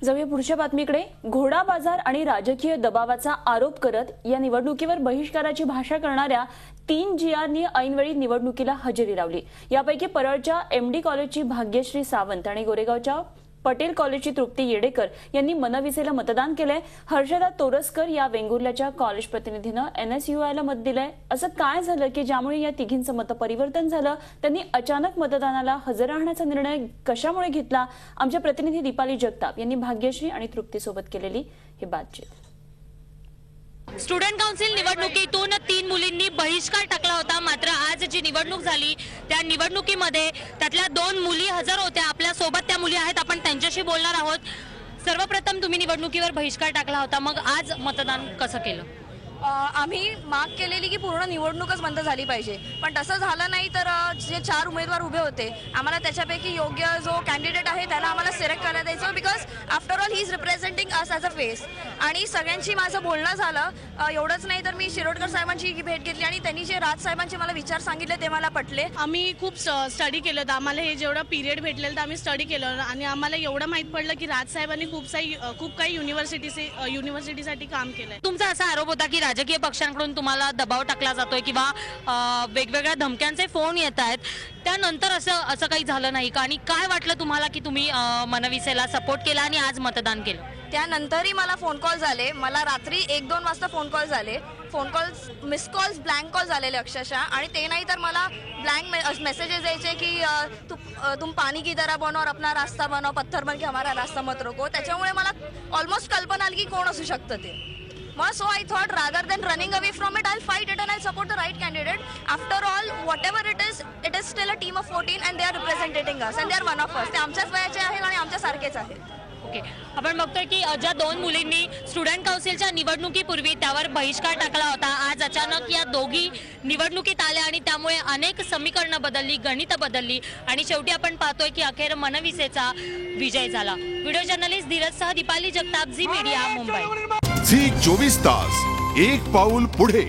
जाऊया पुढच्या बातमीकडे। घोडा बाजार आणि राजकीय दबावाचा आरोप करत या निवडणुकीवर बहिष्काराची भाषा करणाऱ्या 3 जीआरनी ऐनवेळी निवडणुकीला हजेरी लावली। यापैकी परळच्या एमडी कॉलेजची भाग्यश्री सावंत आणि गोरेगावच्या पटेल कॉलेजची तृप्ती येडेकर यांनी मनविसेला मतदान केलंय। हर्षदा तोरसकर या वेंगुर्ल्याच्या कॉलेज प्रतिनिधीनं एनएसयूआयला मत दिलंय। असं काय झालं की ज्यामुळे या तिघींचं मतपरिवर्तन झालं? त्यांनी अचानक मतदानाला हजर राहण्याचा निर्णय कशामुळे घेतला? आमच्या प्रतिनिधी दीपाली जगताप यांनी भाग्यश्री आणि तृप्तीसोबत केलेली ही बातचीत। स्टुडंट काउन्सिल निवडणुकीतून 3 मुलींनी बहिष्कार टाकला होता। मात्र आज जी निवडणूक झाली त्या निवडणुकीमध्ये त्यातल्या 2 मुली हजर होत्या। आपल्या सोबत त्या मुली आहेत, आपण त्यांच्याशी बोलणार आहोत। सर्वप्रथम तुम्ही निवडणुकीवर बहिष्कार टाकला होता, मग आज मतदान कसं केलं? आम्ही माग केलेली की पूर्ण निवडणूकच बंद झाली पाहिजे, पण तसं झालं नाही। तर जे 4 उमेदवार उभे होते, आम्हाला त्याच्यापैकी योग्य जो कॅन्डिडेट आहे त्याला आम्हाला सिलेक्ट करायला द्यायचं, because after all he is representing us as a face. आणि सगळ्यांशी माझं बोलणं झालं। एवढंच नाही तर मी शिरोडकर साहेबांची भेट घेतली आणि त्यांनी जे राज साहेबांचे मला विचार सांगितले ते मला पटले। आम्ही खूप स्टडी केलं होतं, आम्हाला हे जेवढं पिरियड भेटलेलं तर आम्ही स्टडी केलं आणि आम्हाला एवढं माहीत पडलं की राज साहेबांनी खूप काही युनिव्हर्सिटीसाठी काम केलंय। तुमचा असा आरोप होता की राजकीय पक्षांकडून तुम्हाला दबाव टाकला जातोय किंवा वेगवेगळ्या धमक्यांचे फोन येत आहेत, त्यानंतर असं काही झालं नाही का? आणि काय वाटलं तुम्हाला की तुम्ही मनविसेला सपोर्ट केला आणि आज मतदान केलं? त्यानंतरही मला फोन कॉल झाले, मला रात्री 1-2 वाजता फोन कॉल झाले। Phone calls, miss calls, blank call झालेले अक्षरशः। आणि ते नाही तर मला ब्लँक मेसेजेस यायचे की तुम पानी की तरह बनो और अपना रास्ता बनाओ, पत्थर बन के हमारा रास्ता मत रोको। त्याच्यामुळे मला ऑलमोस्ट कल्पना आली की कोण असू शकतं ते। So I thought rather than running away from it, I'll fight it and I'll support the right candidate. After all, whatever it is still a team of 14 and they are representing us and they are one of us. ते आमच्याच वयाचे आहेत आणि आमच्या सारखेच आहेत। Okay, आपण बघतोय की ज्या 2 मुलींनी स्टुडंट काउन्सिलच्या निवडणुकीपूर्वी त्यावर बहिष्कार टाकला होता, आज अचानक या दोघी निवडणुकीत आल्या आणि त्यामुळे अनेक समीकरणं बदलली, गणितं बदलली आणि शेवटी आपण पाहतोय की अखेर मनविसेचा विजय झाला। व्हिडिओ जर्नलिस्ट धीरजसह दीपाली जगताप, झी मीडिया, मुंबई। झी 24 तास, एक पाऊल पुढे।